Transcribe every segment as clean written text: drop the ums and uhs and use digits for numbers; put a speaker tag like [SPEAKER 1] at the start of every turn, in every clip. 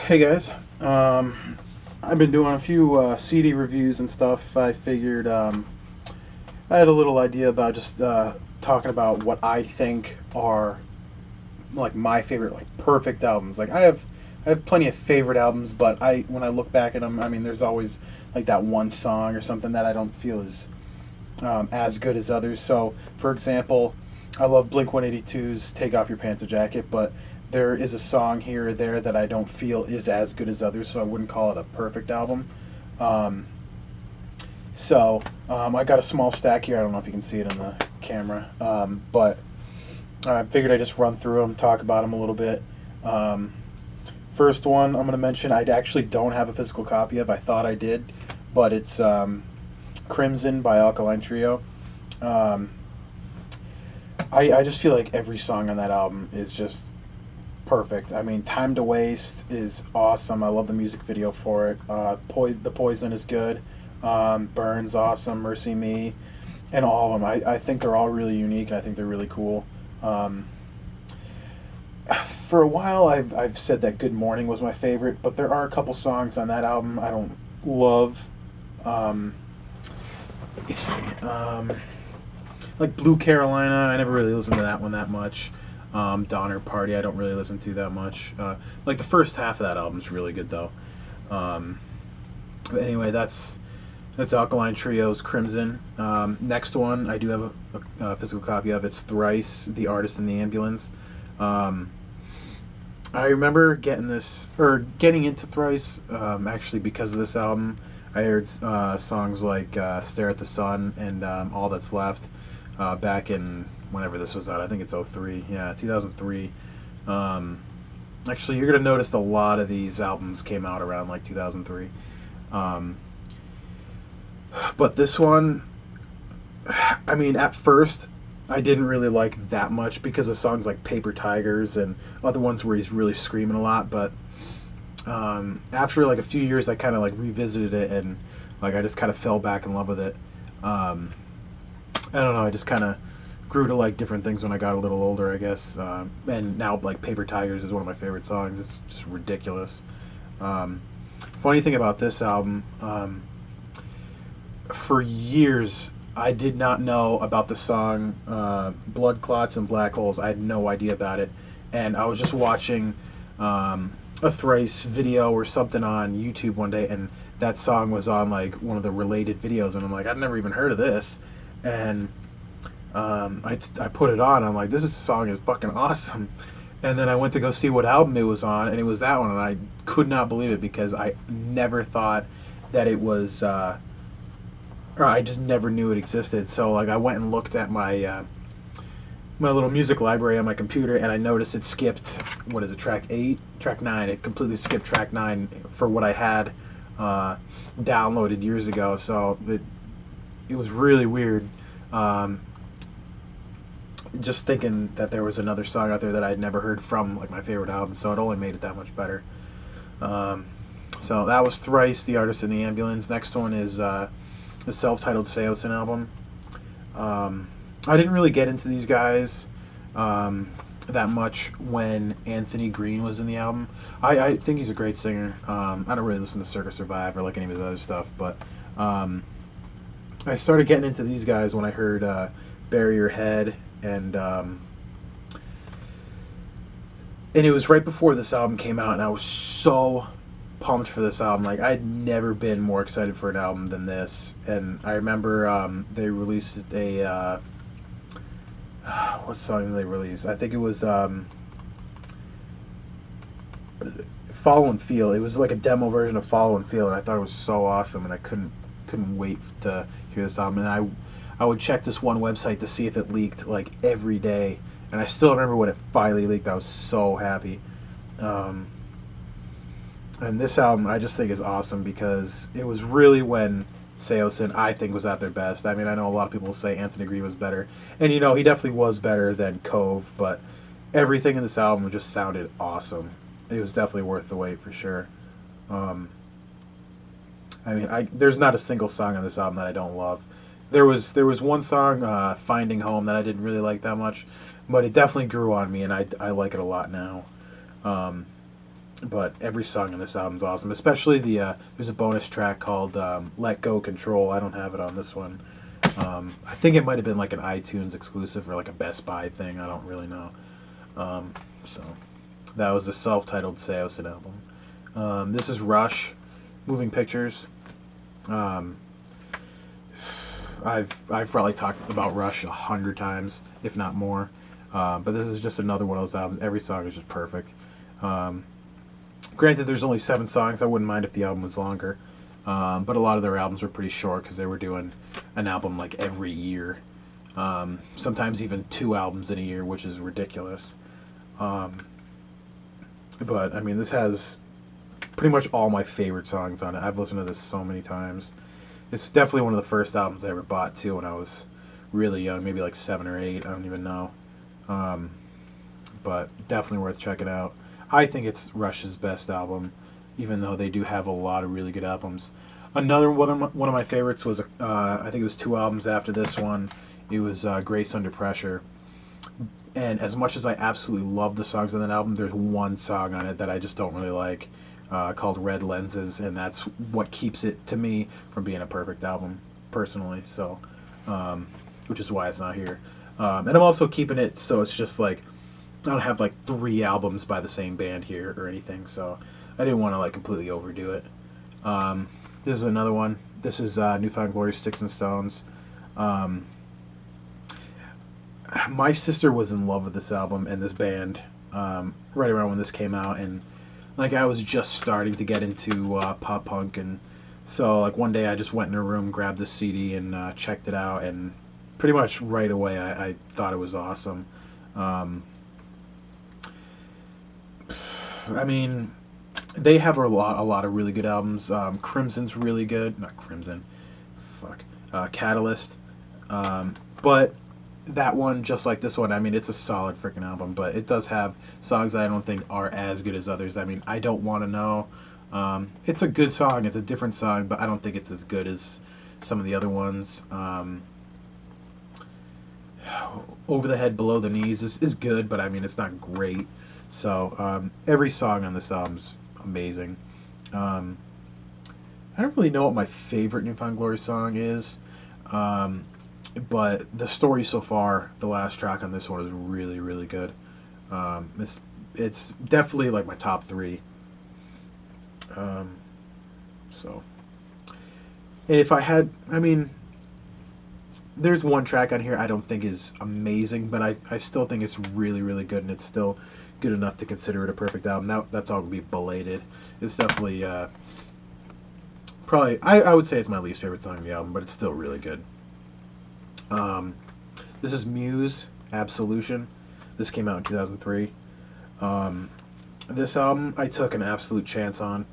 [SPEAKER 1] Hey guys, I've been doing a few CD reviews and stuff. I figured I had a little idea about just talking about what I think are like my favorite, like perfect albums. Like I have plenty of favorite albums, but I when I look back at them, I mean, there's always like that one song or something that I don't feel is as good as others. So, for example, I love Blink 182's "Take Off Your Pants and Jacket," but there is a song here or there that I don't feel is as good as others, so I wouldn't call it a perfect album. Um, I got a small stack here. I don't know if you can see it in the camera, but I figured I'd just run through them, talk about them a little bit. Um, First one I'm going to mention, I actually don't have a physical copy of. I thought I did, but it's Crimson by Alkaline Trio. Um, I just feel like every song on that album is just perfect. I mean, Time to Waste is awesome. I love the music video for it. The Poison is good. Burns, awesome. Mercy Me, and all of them. I think they're all really unique, and I think they're really cool. Um, for a while, I've said that Good Morning was my favorite, but there are a couple songs on that album I don't love. Um, let me see. Like Blue Carolina, I never really listened to that one that much. Donner Party, I don't really listen to that much. Like the first half of that album is really good though. Um, but anyway, that's Alkaline Trio's Crimson. Next one, I do have a physical copy of. It's Thrice, The Artist in the Ambulance. Um, I remember getting into Thrice actually because of this album. I heard songs like "Stare at the Sun" and "All That's Left" back in whenever this was out. I think it's '03. Yeah, 2003. Actually, you're gonna notice a lot of these albums came out around like 2003. Um, but this one, I mean, at first, I didn't really like that much because of songs like Paper Tigers and other ones where he's really screaming a lot. But after like a few years, I kind of like revisited it and like I just kind of fell back in love with it. I don't know. I just kind of grew to like different things when I got a little older, I guess. And now like Paper Tigers is one of my favorite songs. It's just ridiculous. Um, Funny thing about this album, for years I did not know about the song Blood Clots and Black Holes. I had no idea about it. And I was just watching a Thrice video or something on YouTube one day, and that song was on like one of the related videos, and I'm like, I'd never even heard of this. And I put it on. I'm like, this song is fucking awesome. And then I went to go see what album it was on, and it was that one, and I could not believe it because I never thought that it was, or I just never knew it existed. So like, I went and looked at my little music library on my computer, and I noticed it skipped, what is it, track 8, track 9. It completely skipped track 9 for what I had downloaded years ago. So it was really weird. Just thinking that there was another song out there that I'd never heard from like my favorite album, so it only made it that much better. Um, so that was Thrice, The Artist in the Ambulance. Next one is the self-titled Seosin album. I didn't really get into these guys that much when Anthony Green was in the album. I think he's a great singer. I don't really listen to Circus Survive or like any of his other stuff, but I started getting into these guys when I heard Bury Your Head, and it was right before this album came out, and I was so pumped for this album. Like, I'd never been more excited for an album than this. And I remember they released a what song did they release? I think it was what is it? Follow and Feel. It was like a demo version of Follow and Feel, and I thought it was so awesome, and I couldn't wait to hear this album. And I would check this one website to see if it leaked like every day, and I still remember when it finally leaked. I was so happy. And this album I just think is awesome because it was really when Seosin, I think, was at their best. I mean, I know a lot of people say Anthony Green was better, and you know, he definitely was better than Cove, but everything in this album just sounded awesome. It was definitely worth the wait for sure. Um, I mean, there's not a single song on this album that I don't love. There was one song, "Finding Home," that I didn't really like that much, but it definitely grew on me, and I like it a lot now. Um, but every song on this album is awesome. Especially there's a bonus track called "Let Go Control." I don't have it on this one. I think it might have been like an iTunes exclusive or like a Best Buy thing. I don't really know. So that was the self-titled Seosin album. This is Rush, Moving Pictures. Um, I've probably talked about Rush 100 times, if not more. But this is just another one of those albums. Every song is just perfect. Um, Granted, there's only 7 songs. I wouldn't mind if the album was longer. But a lot of their albums were pretty short because they were doing an album like every year. Sometimes even 2 albums in a year, which is ridiculous. But I mean, this has pretty much all my favorite songs on it. I've listened to this so many times. It's definitely one of the first albums I ever bought too when I was really young, maybe like 7 or 8. I don't even know. Um, but definitely worth checking out. I think it's Rush's best album, even though they do have a lot of really good albums. Another one of my favorites was I think it was 2 albums after this one. It was Grace Under Pressure. And as much as I absolutely love the songs on that album, there's one song on it that I just don't really like, called Red Lenses, and that's what keeps it, to me, from being a perfect album, personally. So, which is why it's not here. And I'm also keeping it so it's just like, I don't have like 3 albums by the same band here or anything, so I didn't want to like completely overdo it. This is another one. This is New Found Glory, Sticks and Stones. Um, my sister was in love with this album and this band right around when this came out, and like I was just starting to get into pop punk, and so like one day I just went in her room, grabbed this CD, and checked it out, and pretty much right away I thought it was awesome. Um, I mean, they have a lot of really good albums. Crimson's really good, not Crimson, fuck, Catalyst, but that one, just like this one, I mean, it's a solid freaking album, but it does have songs that I don't think are as good as others. I mean, I Don't Want to Know. It's a good song. It's a different song, but I don't think it's as good as some of the other ones. Over the Head, Below the Knees is good, but I mean, it's not great. So every song on this album's amazing. I don't really know what my favorite New Found Glory song is. But the story so far, the last track on this one is really, really good. It's definitely like my top 3. So, and if I had, I mean, there's one track on here I don't think is amazing, but I still think it's really, really good, and it's still good enough to consider it a perfect album. Now that's all gonna be belated. It's definitely probably I would say it's my least favorite song on the album, but it's still really good. This is Muse Absolution. This came out in 2003. This album I took an absolute chance on.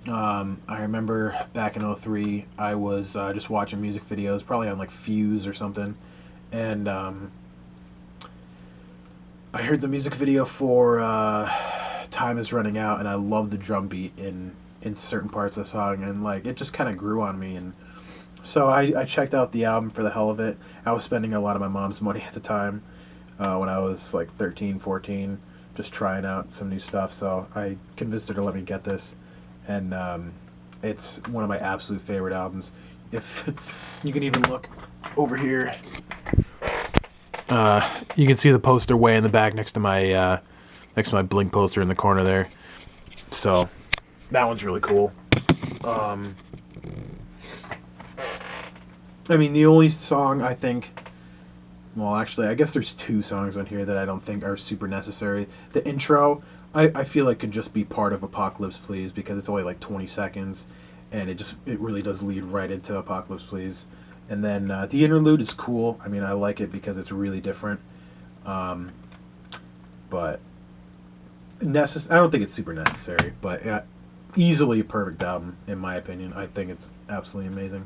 [SPEAKER 1] I remember back in '03, I was just watching music videos, probably on like Fuse or something, and I heard the music video for Time Is Running Out, and I loved the drum beat in certain parts of the song, and like it just kind of grew on me, and so I checked out the album for the hell of it. I was spending a lot of my mom's money at the time when I was like 13, 14, just trying out some new stuff. So I convinced her to let me get this, and it's one of my absolute favorite albums. If you can even look over here, you can see the poster way in the back next to my Blink poster in the corner there. So that one's really cool. I mean, the only song I think, well, actually, I guess there's 2 songs on here that I don't think are super necessary. The intro, I feel like could just be part of Apocalypse Please, because it's only like 20 seconds, and it really does lead right into Apocalypse Please. And then the interlude is cool. I mean, I like it because it's really different. But I don't think it's super necessary, but easily a perfect album, in my opinion. I think it's absolutely amazing.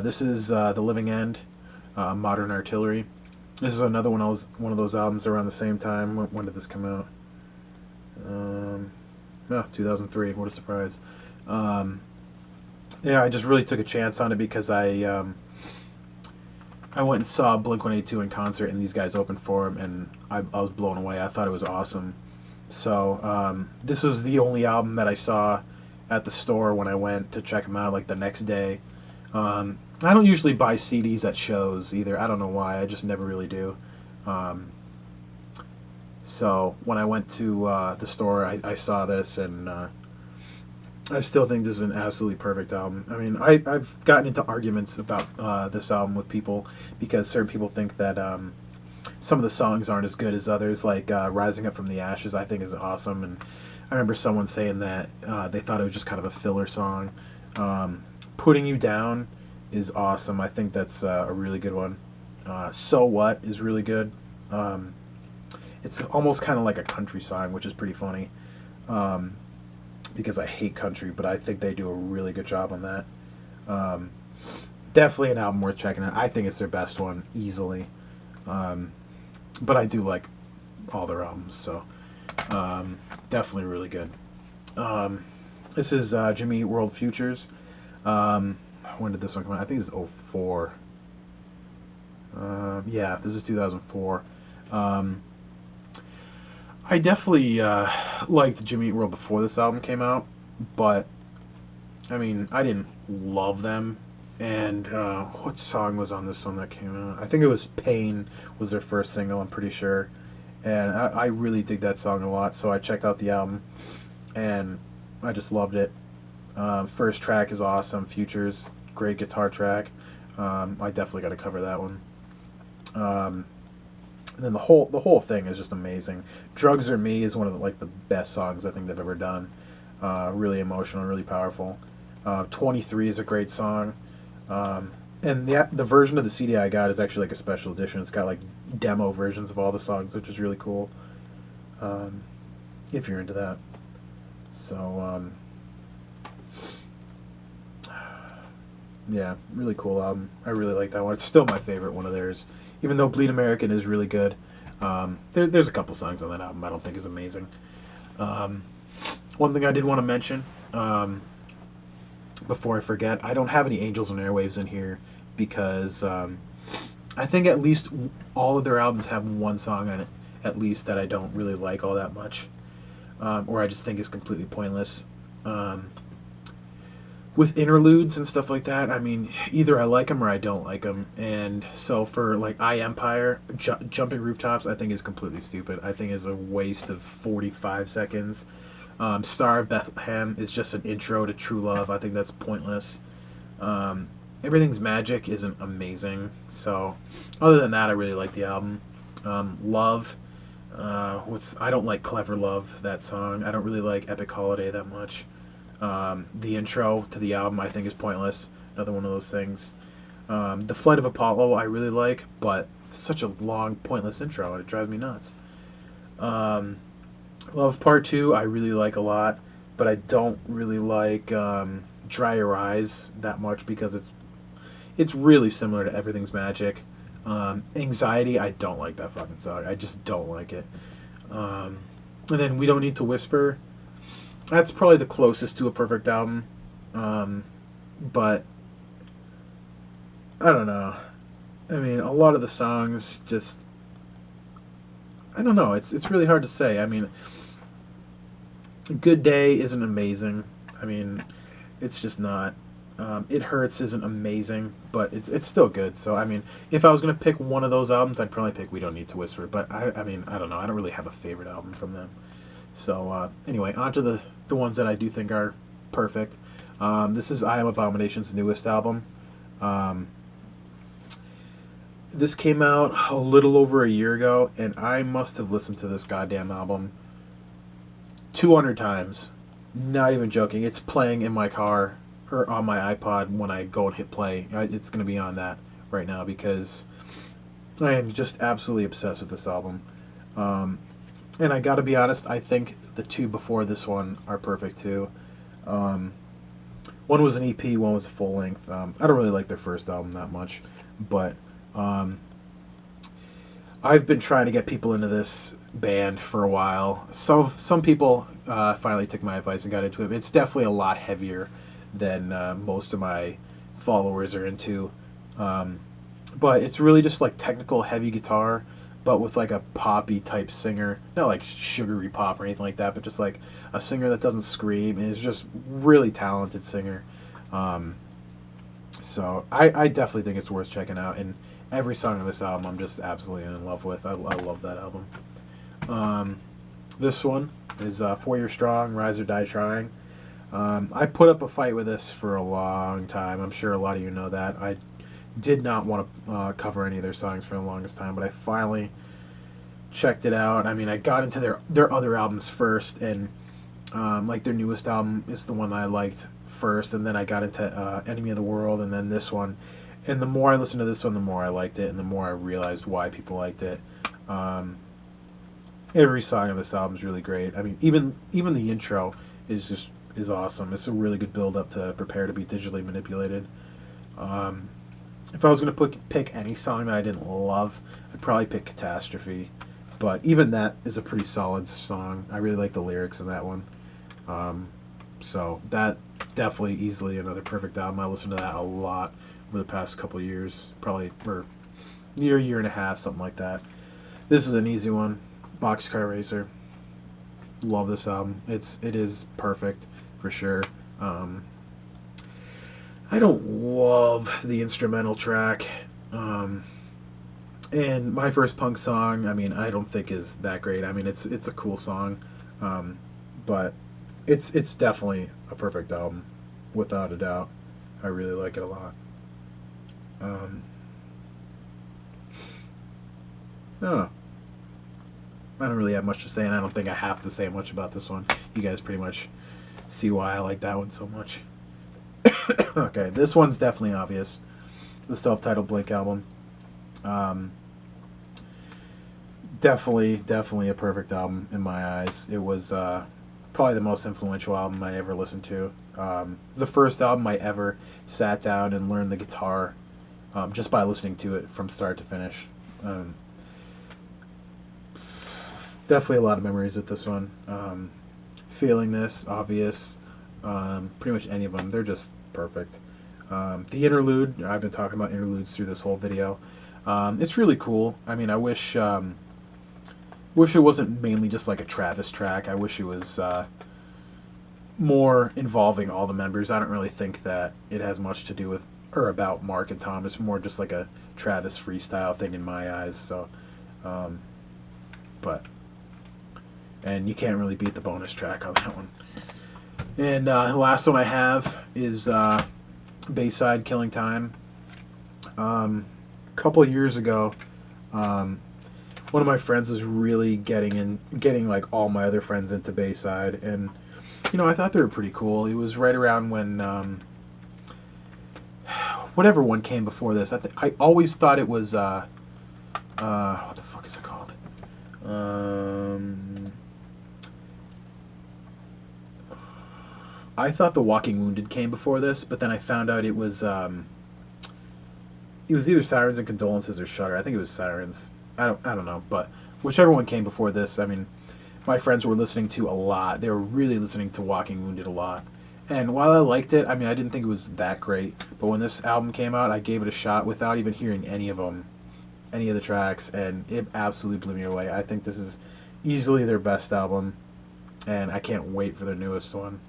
[SPEAKER 1] This is The Living End, Modern Artillery. This is another one of those albums around the same time. When did this come out? 2003. What a surprise. Yeah, I just really took a chance on it because I went and saw Blink-182 in concert, and these guys opened for him, and I was blown away. I thought it was awesome. So this was the only album that I saw at the store when I went to check them out, like the next day. I don't usually buy CDs at shows either. I don't know why. I just never really do. Um, so when I went to the store, I saw this, and I still think this is an absolutely perfect album. I mean, I've gotten into arguments about this album with people because certain people think that some of the songs aren't as good as others. Like "Rising Up from the Ashes," I think is awesome, and I remember someone saying that they thought it was just kind of a filler song. "Putting You Down" is awesome. I think that's a really good one. "So What" is really good. Um, it's almost kind of like a country song, which is pretty funny. Um, because I hate country, but I think they do a really good job on that. Um, Definitely an album worth checking out. I think it's their best one easily. Um, but I do like all their albums, so definitely really good. Um, this is Jimmy Eat World Futures. Um, when did this one come out? I think it's 04. Yeah, this is 2004. Um, I definitely liked Jimmy Eat World before this album came out, but I mean, I didn't love them. And what song was on this one that came out? I think it was "Pain" was their first single. I'm pretty sure, and I really dig that song a lot. So I checked out the album, and I just loved it. First track is awesome. Futures, great guitar track. I definitely got to cover that one. Um, and then the whole thing is just amazing. "Drugs or Me" is one of the best songs I think they've ever done. Really emotional, really powerful. 23 is a great song. And the version of the CD I got is actually like a special edition. It's got like demo versions of all the songs, which is really cool. Um, if you're into that. So yeah, really cool album. I really like that one. It's still my favorite one of theirs, even though "Bleed American" is really good. There's a couple songs on that album I don't think is amazing. Um, One thing I did want to mention. Before I forget, I don't have any Angels and Airwaves in here because I think at least all of their albums have one song on it, at least, that I don't really like all that much, or I just think is completely pointless. Um, with interludes and stuff like that, I mean, either I like them or I don't like them. And so for like "I Empire," "Jumping Rooftops," I think is completely stupid. I think is a waste of 45 seconds. "Star of Bethlehem" is just an intro to "True Love." I think that's pointless. "Everything's Magic" isn't amazing. So, other than that, I really like the album. "Love," I don't like "Clever Love," that song. I don't really like "Epic Holiday" that much. The intro to the album I think is pointless. Another one of those things. "The Flight of Apollo" I really like, but such a long, pointless intro, and it drives me nuts. Um, "Love Part 2" I really like a lot, but I don't really like "Dry Your Eyes" that much because it's really similar to "Everything's Magic." "Anxiety" I don't like that fucking song. I just don't like it. And then "We Don't Need to Whisper." That's probably the closest to a perfect album. But I don't know. I mean, a lot of the songs just I don't know. It's really hard to say. I mean, "Good Day" isn't amazing. I mean, it's just not. "It Hurts" isn't amazing, but it's still good. So I mean, if I was gonna pick one of those albums, I'd probably pick "We Don't Need to Whisper." But I mean, I don't know. I don't really have a favorite album from them. So anyway, on to the ones that I do think are perfect. This is "I Am Abomination's" newest album. Um, this came out a little over a year ago, and I must have listened to this goddamn album 200 times. Not even joking. It's playing in my car or on my iPod when I go and hit play. It's going to be on that right now because I am just absolutely obsessed with this album. Um, and I got to be honest, I think the two before this one are perfect too. Um, One was an EP, one was a full length. I don't really like their first album that much, but um, I've been trying to get people into this band for a while. So some people finally took my advice and got into it. It's definitely a lot heavier than most of my followers are into, but it's really just like technical heavy guitar. but with like a poppy type singer, not like sugary pop or anything like that, but just like a singer that doesn't scream and is just really talented singer. Um, so I definitely think it's worth checking out, and every song on this album I'm just absolutely in love with. I love that album. Um, this one is 4 Year Strong, Rise or Die Trying. I put up a fight with this for a long time. I'm sure a lot of you know that. I did not want to cover any of their songs for the longest time, but I finally checked it out. I mean, I got into their other albums first, and like their newest album is the one that I liked first, and then I got into Enemy of the World, and then this one. And the more I listened to this one, the more I liked it, and the more I realized why people liked it. Um, every song on this album is really great. I mean, even the intro is awesome. It's a really good build up to Prepare to Be Digitally Manipulated. Um, if I was going to pick any song that I didn't love, I'd probably pick Catastrophe. But even that is a pretty solid song. I really like the lyrics in that one. So that definitely easily another perfect album. I listened to that a lot over the past couple of years, probably or year and a half, something like that. This is an easy one. Boxcar Racer. Love this album. It is perfect for sure. I don't love the instrumental track. And My First Punk Song, I mean, I don't think is that great. I mean, it's a cool song, but it's definitely a perfect album, without a doubt. I really like it a lot. I don't know. I don't really have much to say, and I don't think I have to say much about this one. You guys pretty much see why I like that one so much. Okay, this one's definitely obvious. The self-titled Blink album. Definitely a perfect album in my eyes. It was probably the most influential album I ever listened to. It's the first album I ever sat down and learned the guitar just by listening to it from start to finish. Definitely a lot of memories with this one. Feeling This, Obvious, pretty much any of them. They're just perfect. The interlude, I've been talking about interludes through this whole video. It's really cool. I mean, I wish it wasn't mainly just like a Travis track. I wish it was more involving all the members. I don't really think that it has much to do with or about Mark and Tom. It's more just like a Travis freestyle thing in my eyes. So, but and you can't really beat the bonus track on that one. And the last one I have is Bayside, Killing Time. A couple of years ago, one of my friends was really getting like all my other friends into Bayside, and I thought they were pretty cool. It was right around when whatever one came before this. I always thought it was what the fuck is it called? I thought The Walking Wounded came before this, but then I found out it was either Sirens and Condolences or Shudder. I think it was Sirens. I don't know, but whichever one came before this, I mean, my friends were listening to a lot. They were really listening to Walking Wounded a lot. And while I liked it, I mean, I didn't think it was that great. But when this album came out, I gave it a shot without even hearing any of the tracks, and it absolutely blew me away. I think this is easily their best album, and I can't wait for their newest one.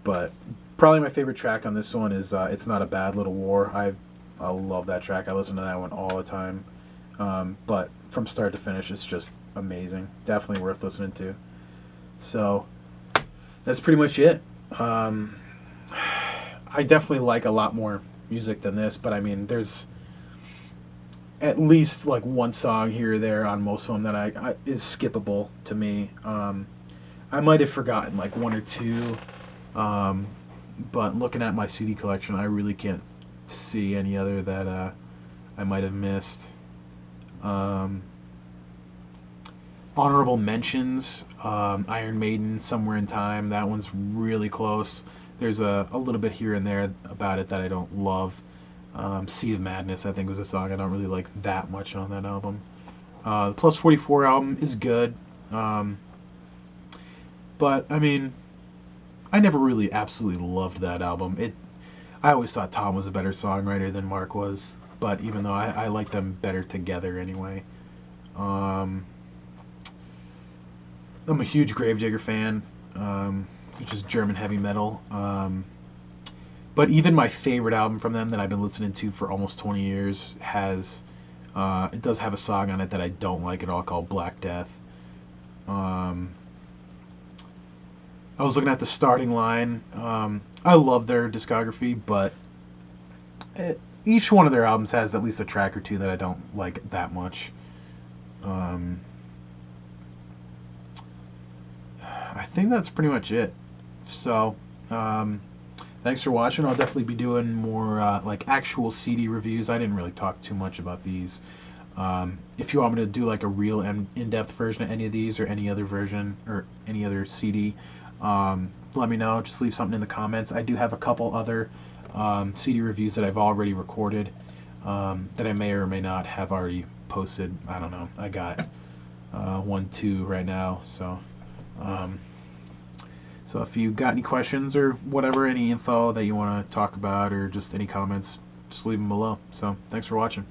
[SPEAKER 1] But probably my favorite track on this one is It's Not a Bad Little War. I love that track. I listen to that one all the time. But from start to finish, it's just amazing. Definitely worth listening to. So that's pretty much it. I definitely like a lot more music than this, but I mean, there's at least like one song here or there on most of them that I is skippable to me. I might have forgotten like one or two, but looking at my CD collection, I really can't see any other that I might have missed. Honorable mentions, Iron Maiden, Somewhere in Time. That one's really close. There's a little bit here and there about it that I don't love. Sea of Madness, I think, was a song I don't really like that much on that album. The Plus 44 album is good. But, I mean, I never really absolutely loved that album. I always thought Tom was a better songwriter than Mark was. but even though I like them better together anyway. I'm a huge Gravedigger fan, which is German heavy metal. But even my favorite album from them that I've been listening to for almost 20 years has, it does have a song on it that I don't like at all called Black Death. I was looking at the starting line. I love their discography, but each one of their albums has at least a track or two that I don't like that much. I think that's pretty much it. So, thanks for watching. I'll definitely be doing more like actual CD reviews. I didn't really talk too much about these. If you want me to do like a real in-depth version of any of these or any other version or any other CD, let me know. Just leave something in the comments. I do have a couple other CD reviews that I've already recorded that I may or may not have already posted. I don't know. I got 1, 2 right now. So if you got any questions or whatever, any info that you want to talk about or just any comments, just leave them below. So thanks for watching.